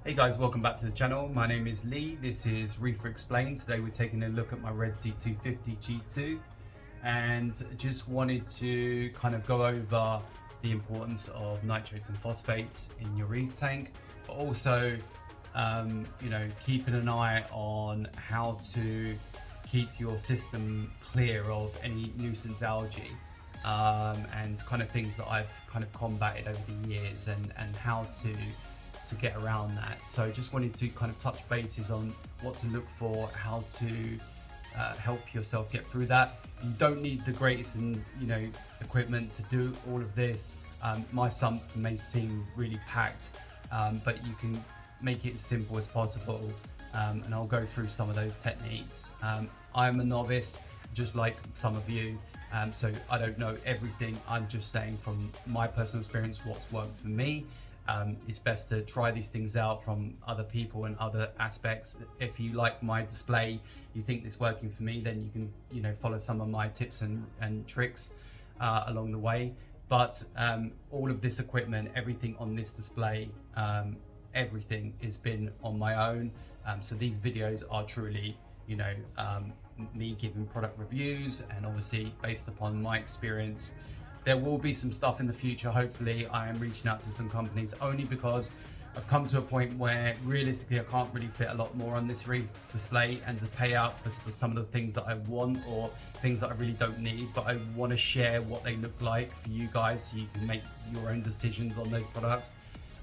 Hey guys, welcome back to the channel. My name is Lee. This is Reefer Explained. Today we're taking a look at my Red Sea 250 G2 and just wanted to kind of go over the importance of nitrates and phosphates in your reef tank, but also keeping an eye on how to keep your system clear of any nuisance algae and kind of things that I've kind of combated over the years and how to get around that. So just wanted to kind of touch bases on what to look for, how to help yourself get through that. You don't need the greatest equipment to do all of this. My sump may seem really packed, but you can make it as simple as possible, and I'll go through some of those techniques. I'm a novice just like some of you, so I don't know everything. I'm just saying from my personal experience what's worked for me. It's best to try these things out from other people and other aspects. If you like my display, you think this working for me, then you can follow some of my tips and tricks along the way. But all of this equipment, everything on this display, everything has been on my own. So these videos are truly me giving product reviews and obviously based upon my experience. There will be some stuff in the future. Hopefully I am reaching out to some companies only because I've come to a point where realistically I can't really fit a lot more on this reef display and to pay out for some of the things that I want or things that I really don't need, but I want to share what they look like for you guys so you can make your own decisions on those products.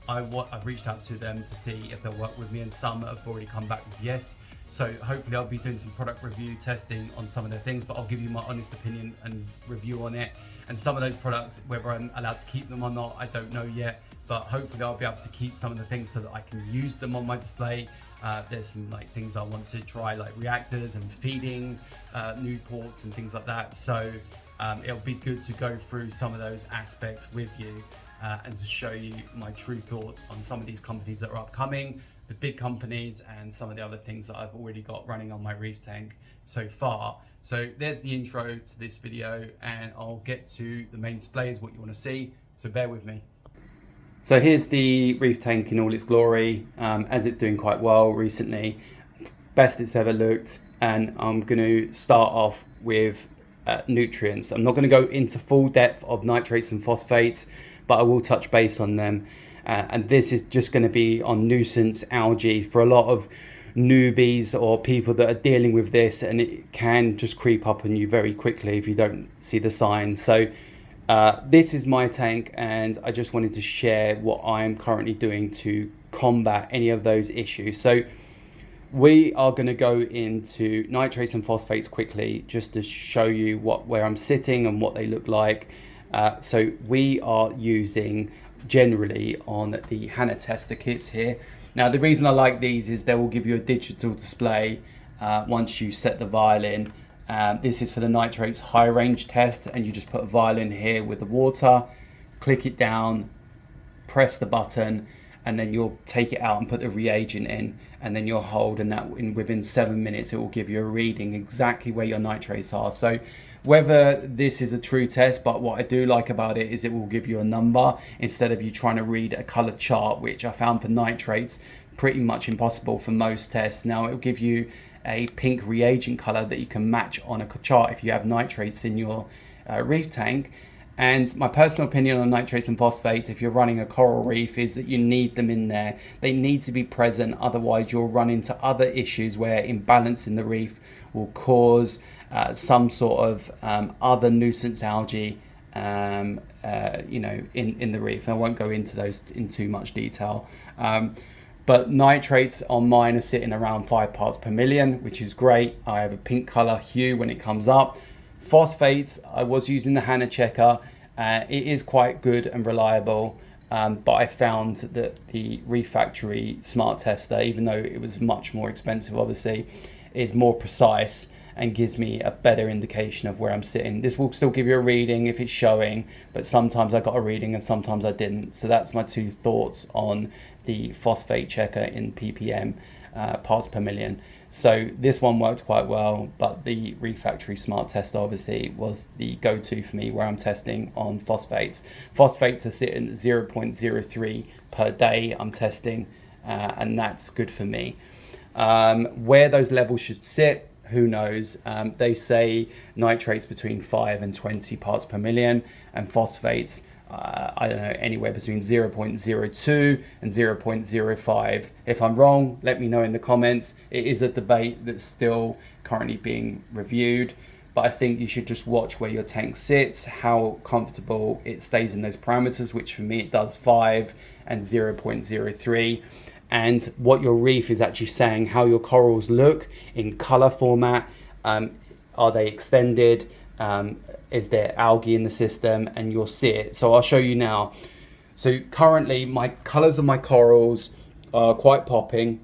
I've reached out to them to see if they'll work with me, and some have already come back with yes. So hopefully I'll be doing some product review testing on some of the things, but I'll give you my honest opinion and review on it. And some of those products, whether I'm allowed to keep them or not, I don't know yet, but hopefully I'll be able to keep some of the things so that I can use them on my display. There's some things I want to try, like reactors and feeding new ports and things like that. So it'll be good to go through some of those aspects with you and to show you my true thoughts on some of these companies that are upcoming, the big companies, and some of the other things that I've already got running on my reef tank so far. So there's the intro to this video, and I'll get to the main displays, what you want to see, so bear with me. So here's the reef tank in all its glory, as it's doing quite well recently, best it's ever looked. And I'm going to start off with nutrients. I'm not going to go into full depth of nitrates and phosphates, but I will touch base on them. And this is just going to be on nuisance algae for a lot of newbies or people that are dealing with this, and it can just creep up on you very quickly if you don't see the signs. So this is my tank, and I just wanted to share what I'm currently doing to combat any of those issues. So we are going to go into nitrates and phosphates quickly just to show you where I'm sitting and what they look like. So we are using generally on the Hanna tester kits here. Now the reason I like these is they will give you a digital display once you set the vial in. This is for the nitrates high range test, and you just put a vial in here with the water, click it down, press the button, and then you'll take it out and put the reagent in, and then you'll hold, and within 7 minutes it will give you a reading exactly where your nitrates are. So whether this is a true test, but what I do like about it is it will give you a number instead of you trying to read a colored chart, which I found for nitrates pretty much impossible for most tests. Now it will give you a pink reagent color that you can match on a chart if you have nitrates in your reef tank. And my personal opinion on nitrates and phosphates, if you're running a coral reef, is that you need them in there. They need to be present, otherwise you'll run into other issues where imbalance in the reef will cause some sort of other nuisance algae in the reef. I won't go into those in too much detail. But nitrates on mine are sitting around 5 parts per million, which is great. I have a pink color hue when it comes up. Phosphates, I was using the Hanna checker. It is quite good and reliable, but I found that the Reef Factory Smart Tester, even though it was much more expensive obviously, is more precise and gives me a better indication of where I'm sitting. This will still give you a reading if it's showing, but sometimes I got a reading and sometimes I didn't. So that's my two thoughts on the phosphate checker in ppm, parts per million. So this one worked quite well, but the Reef Factory Smart Tester obviously was the go-to for me where I'm testing on phosphates. Phosphates are sitting at 0.03 per day I'm testing and that's good for me. Where those levels should sit, who knows? They say nitrates between 5 and 20 parts per million, and phosphates, I don't know, anywhere between 0.02 and 0.05. If I'm wrong, let me know in the comments. It is a debate that's still currently being reviewed, but I think you should just watch where your tank sits, how comfortable it stays in those parameters, which for me it does 5 and 0.03. And what your reef is actually saying, how your corals look in color format. Are they extended? Is there algae in the system? And you'll see it. So I'll show you now. So currently my colors of my corals are quite popping.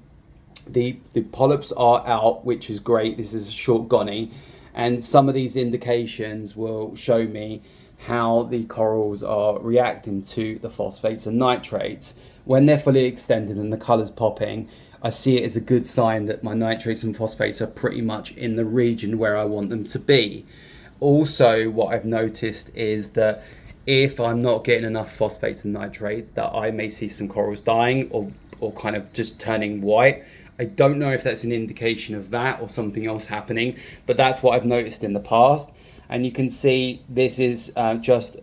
The polyps are out, which is great. This is a short gonny. And some of these indications will show me how the corals are reacting to the phosphates and nitrates. When they're fully extended and the colors popping, I see it as a good sign that my nitrates and phosphates are pretty much in the region where I want them to be. Also, what I've noticed is that if I'm not getting enough phosphates and nitrates, that I may see some corals dying or kind of just turning white. I don't know if that's an indication of that or something else happening, but that's what I've noticed in the past. And you can see this is just,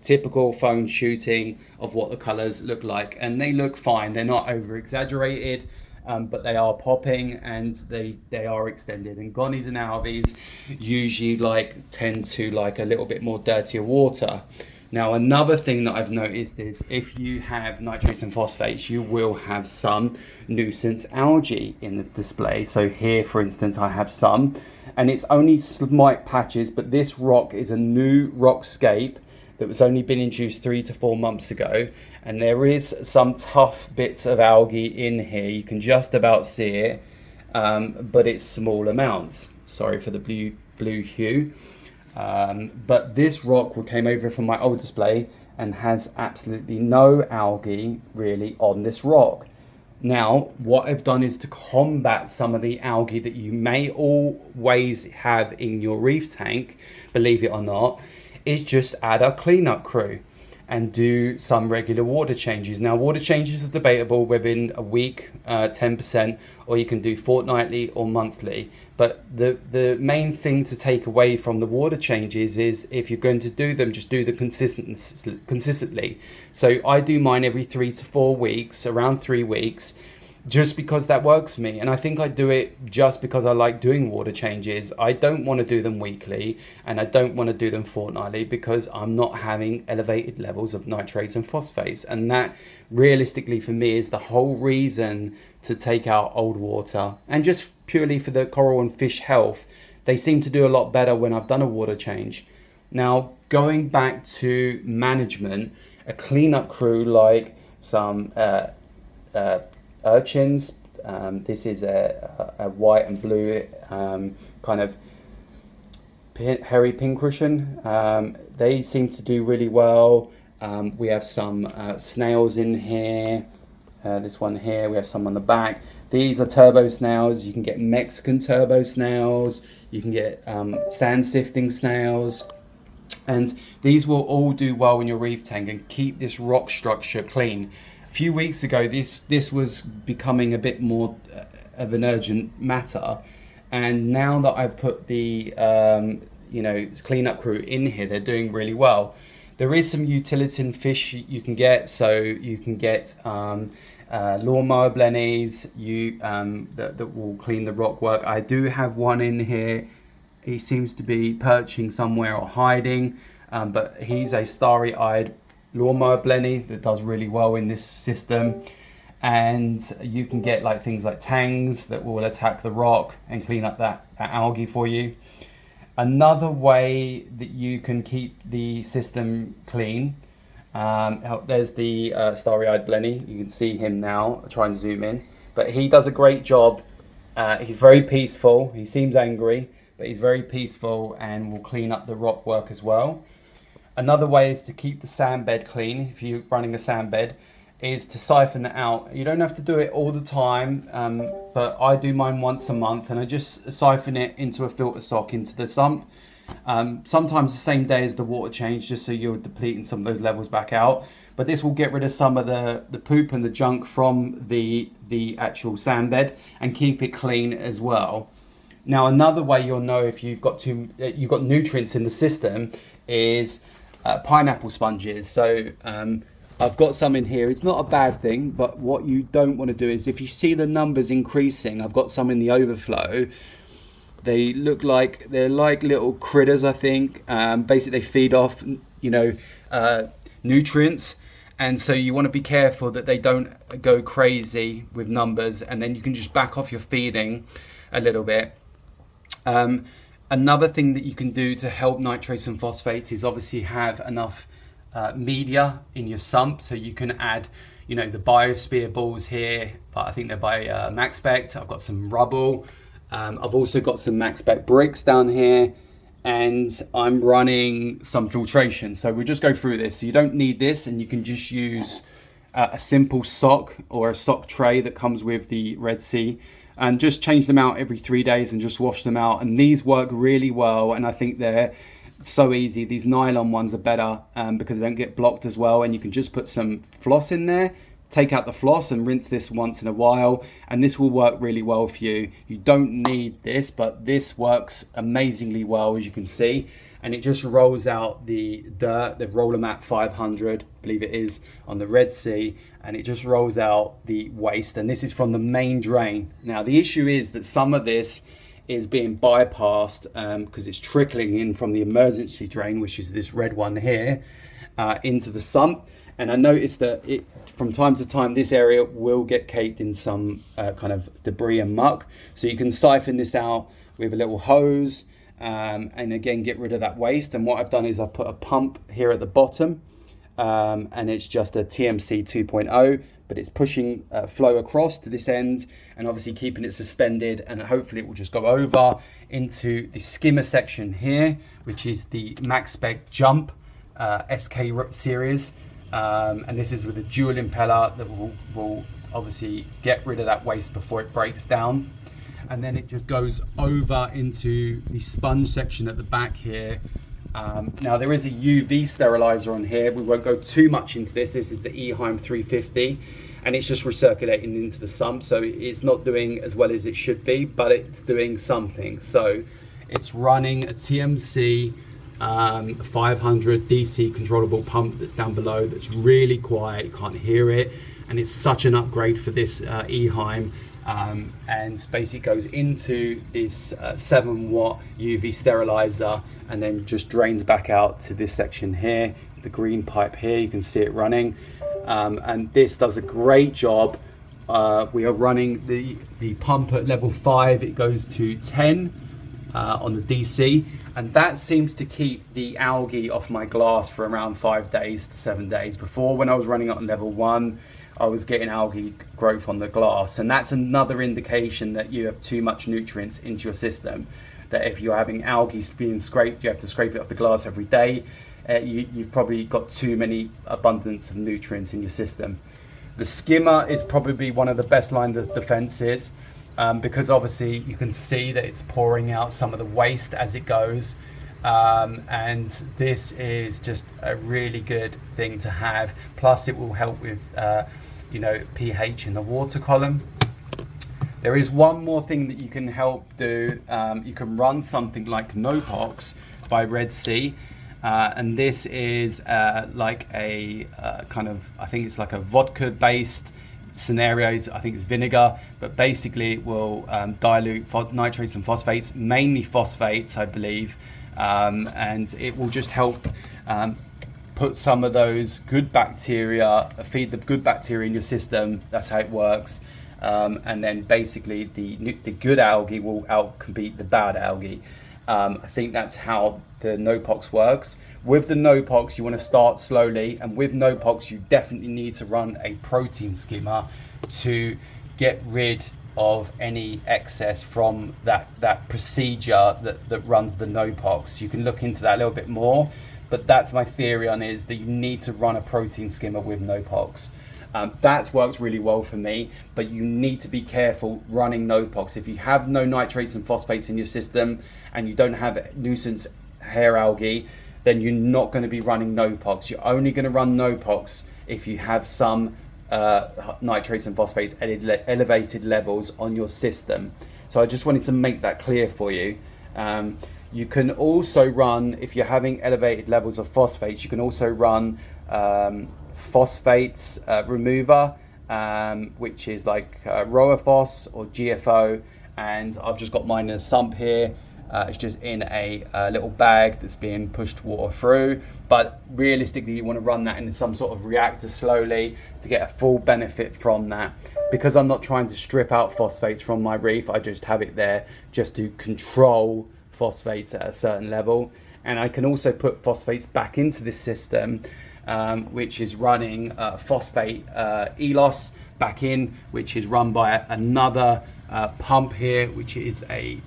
typical phone shooting of what the colors look like, and they look fine. They're not over exaggerated, but they are popping and they are extended. And gonnies and alves usually tend to like a little bit more dirtier water. Now, another thing that I've noticed is if you have nitrates and phosphates, you will have some nuisance algae in the display. So here, for instance, I have some, and it's only slight patches, but this rock is a new rockscape that was only been introduced 3 to 4 months ago. And there is some tough bits of algae in here. You can just about see it, but it's small amounts. Sorry for the blue hue. But this rock came over from my old display and has absolutely no algae really on this rock. Now, what I've done is to combat some of the algae that you may always have in your reef tank, believe it or not, is just add a cleanup crew and do some regular water changes. Now, water changes are debatable within a week, 10%, or you can do fortnightly or monthly. But the main thing to take away from the water changes is if you're going to do them, just do them consistently. So I do mine every 3 to 4 weeks, around 3 weeks, just because that works for me. And I think I do it just because I like doing water changes. I don't want to do them weekly, and I don't want to do them fortnightly because I'm not having elevated levels of nitrates and phosphates. And that realistically for me is the whole reason to take out old water. And just purely for the coral and fish health, they seem to do a lot better when I've done a water change. Now, going back to management, a cleanup crew like some urchins. This is a white and blue kind of hairy pincushion. They seem to do really well. We have some snails in here. This one here, we have some on the back. These are turbo snails. You can get Mexican turbo snails. You can get sand sifting snails. And these will all do well in your reef tank and keep this rock structure clean. A few weeks ago, this was becoming a bit more of an urgent matter. And now that I've put the cleanup crew in here, they're doing really well. There is some utility fish you can get. So you can get lawnmower blennies that will clean the rock work. I do have one in here. He seems to be perching somewhere or hiding, but he's a starry-eyed lawnmower blenny that does really well in this system. And you can get things like tangs that will attack the rock and clean up that algae for you. Another way that you can keep the system clean, there's the starry-eyed blenny. You can see him now. I'll try and zoom in, but he does a great job. He's very peaceful. He seems angry, but he's very peaceful and will clean up the rock work as well. Another way is to keep the sand bed clean. If you're running a sand bed, is to siphon it out. You don't have to do it all the time, but I do mine once a month, and I just siphon it into a filter sock into the sump. Sometimes the same day as the water change, just so you're depleting some of those levels back out. But this will get rid of some of the poop and the junk from the actual sand bed and keep it clean as well. Now, another way you'll know if you've got nutrients in the system is pineapple sponges. So I've got some in here. It's not a bad thing, but what you don't want to do is if you see the numbers increasing, I've got some in the overflow. They look like they're like little critters, I think. Basically, they feed off, nutrients. And so you want to be careful that they don't go crazy with numbers, and then you can just back off your feeding a little bit. Another thing that you can do to help nitrates and phosphates is obviously have enough media in your sump. So you can add, the Biosphere balls here, but I think they're by Maxspect. I've got some rubble. I've also got some Maxspect bricks down here, and I'm running some filtration. So we'll just go through this. So you don't need this, and you can just use a simple sock or a sock tray that comes with the Red Sea, and just change them out every 3 days and just wash them out. And these work really well, and I think they're so easy. These nylon ones are better because they don't get blocked as well, and you can just put some floss in there, take out the floss and rinse this once in a while, and this will work really well for you. You don't need this, but this works amazingly well, as you can see, and it just rolls out the dirt, the Rollermat 500, I believe it is, on the Red Sea, and it just rolls out the waste, and this is from the main drain. Now, the issue is that some of this is being bypassed because it's trickling in from the emergency drain, which is this red one here, into the sump. And I noticed that from time to time, this area will get caked in some kind of debris and muck. So you can siphon this out with a little hose and again, get rid of that waste. And what I've done is I've put a pump here at the bottom and it's just a TMC 2.0, but it's pushing flow across to this end and obviously keeping it suspended, and hopefully it will just go over into the skimmer section here, which is the Maxspect Jump SK series. And this is with a dual impeller that will obviously get rid of that waste before it breaks down. And then it just goes over into the sponge section at the back here. Now there is a UV sterilizer on here. We won't go too much into this. This is the Eheim 350, and it's just recirculating into the sump. So it's not doing as well as it should be, but it's doing something. So it's running a TMC 500 DC controllable pump that's down below, that's really quiet, you can't hear it, and it's such an upgrade for this Eheim, and basically goes into this 7-watt UV sterilizer and then just drains back out to this section here, the green pipe here, you can see it running, and this does a great job. We are running the pump at level 5, it goes to 10 on the DC, and that seems to keep the algae off my glass for around 5 days to 7 days. Before, when I was running it on level 1, I was getting algae growth on the glass, and that's another indication that you have too much nutrients into your system. That if you're having algae being scraped, you have to scrape it off the glass every day, you've probably got too many abundance of nutrients in your system. The skimmer is probably one of the best line of defenses, because obviously you can see that it's pouring out some of the waste as it goes, and this is just a really good thing to have. Plus it will help with pH in the water column. There is one more thing that you can help do. You can run something like Nopox by Red Sea, and this is like a kind of, I think it's like a vodka based scenarios. I think it's vinegar, but basically it will dilute nitrates and phosphates, mainly phosphates, I believe, and it will just help put some of those good bacteria, feed the good bacteria in your system. That's how it works. And then basically the good algae will outcompete the bad algae. I think that's how the Nopox works. With the Nopox, you want to start slowly, and with Nopox, you definitely need to run a protein skimmer to get rid of any excess from that procedure that runs the Nopox. You can look into that a little bit more, but that's my theory on it, is that you need to run a protein skimmer with Nopox. That's worked really well for me, but you need to be careful running Nopox. If you have no nitrates and phosphates in your system and you don't have nuisance hair algae, then you're not going to be running NOPOX. You're only going to run NOPOX if you have some nitrates and phosphates elevated levels on your system. So I just wanted to make that clear for you. You can also run, if you're having elevated levels of phosphates, you can also run phosphates remover, which is like Roaphos or GFO, and I've just got mine in a sump here. It's just in a little bag that's being pushed water through, but realistically you want to run that in some sort of reactor slowly to get a full benefit from that. Because I'm not trying to strip out phosphates from my reef, I just have it there just to control phosphates at a certain level. And I can also put phosphates back into this system, which is running phosphate ELOS back in, which is run by another pump here, which is a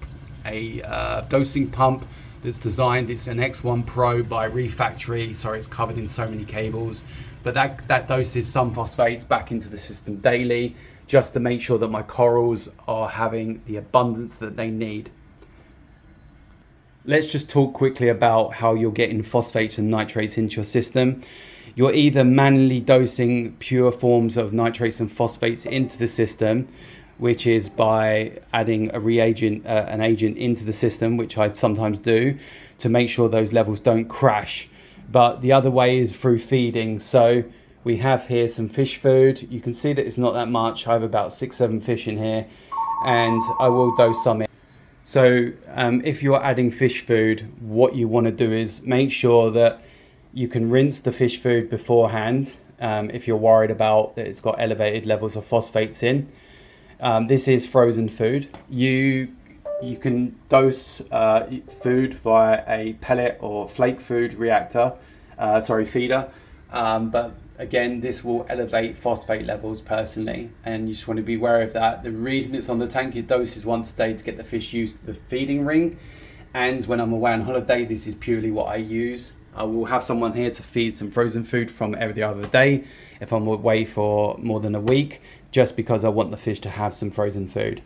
dosing pump that's designed. It's an X1 Pro by Reef Factory. Sorry, it's covered in so many cables, but that doses some phosphates back into the system daily, just to make sure that my corals are having the abundance that they need. Let's just talk quickly about how you're getting phosphates and nitrates into your system. You're either manually dosing pure forms of nitrates and phosphates into the system, which is by adding a reagent, an agent into the system, which I sometimes do to make sure those levels don't crash. But the other way is through feeding. So we have here some fish food. You can see that it's not that much. I have about 6-7 fish in here, and I will dose some in. So if you're adding fish food, what you want to do is make sure that you can rinse the fish food beforehand if you're worried about that it's got elevated levels of phosphates in. This is frozen food. You can dose food via a pellet or flake food reactor, feeder. But again, this will elevate phosphate levels personally, and you just want to be aware of that. The reason it's on the tank, it doses once a day to get the fish used to the feeding ring. And when I'm away on holiday, this is purely what I use. I will have someone here to feed some frozen food from every other day if I'm away for more than a week, just because I want the fish to have some frozen food.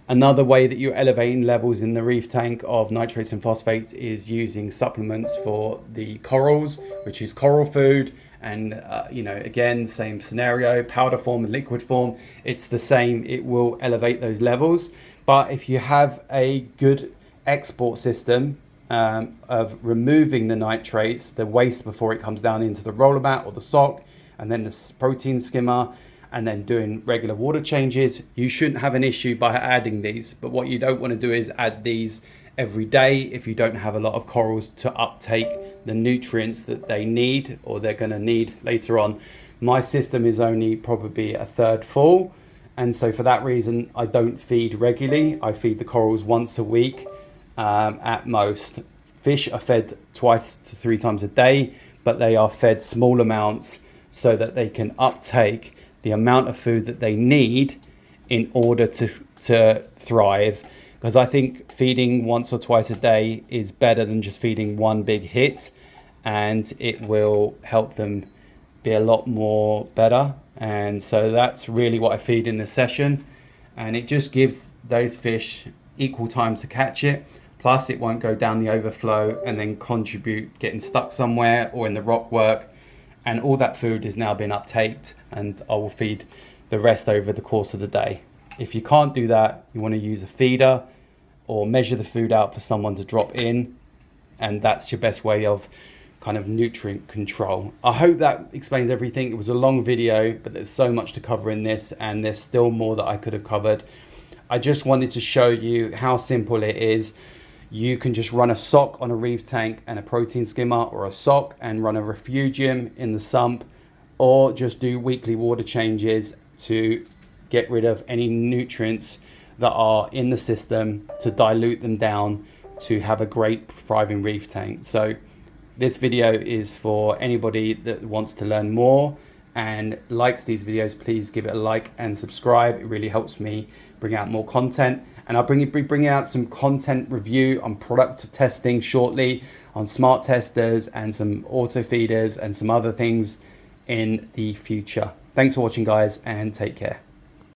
Another way that you're elevating levels in the reef tank of nitrates and phosphates is using supplements for the corals, which is coral food. And again, same scenario, powder form and liquid form, it's the same. It will elevate those levels. But if you have a good export system of removing the nitrates, the waste before it comes down into the roller mat or the sock, and then the protein skimmer, and then doing regular water changes, you shouldn't have an issue by adding these. But what you don't want to do is add these every day if you don't have a lot of corals to uptake the nutrients that they need or they're going to need later on. My system is only probably a third full, and so for that reason I don't feed regularly. I feed the corals once a week at most. Fish are fed 2 to 3 times a day, but they are fed small amounts so that they can uptake the amount of food that they need in order to thrive. Because I think feeding once or twice a day is better than just feeding one big hit, and it will help them be a lot more better. And so that's really what I feed in this session, and it just gives those fish equal time to catch it. Plus it won't go down the overflow and then contribute getting stuck somewhere or in the rock work. And all that food is now being uptaked, and I will feed the rest over the course of the day. If you can't do that, you want to use a feeder or measure the food out for someone to drop in, and that's your best way of kind of nutrient control. I hope that explains everything. It was a long video, but there's so much to cover in this, and there's still more that I could have covered. I just wanted to show you how simple it is. You can just run a sock on a reef tank and a protein skimmer, or a sock and run a refugium in the sump, or just do weekly water changes to get rid of any nutrients that are in the system, to dilute them down to have a great thriving reef tank. So this video is for anybody that wants to learn more and likes these videos. Please give it a like and subscribe. It really helps me bring out more content. And I'll be bringing out some content review on product testing shortly, on smart testers and some auto feeders and some other things in the future. Thanks for watching, guys, and take care.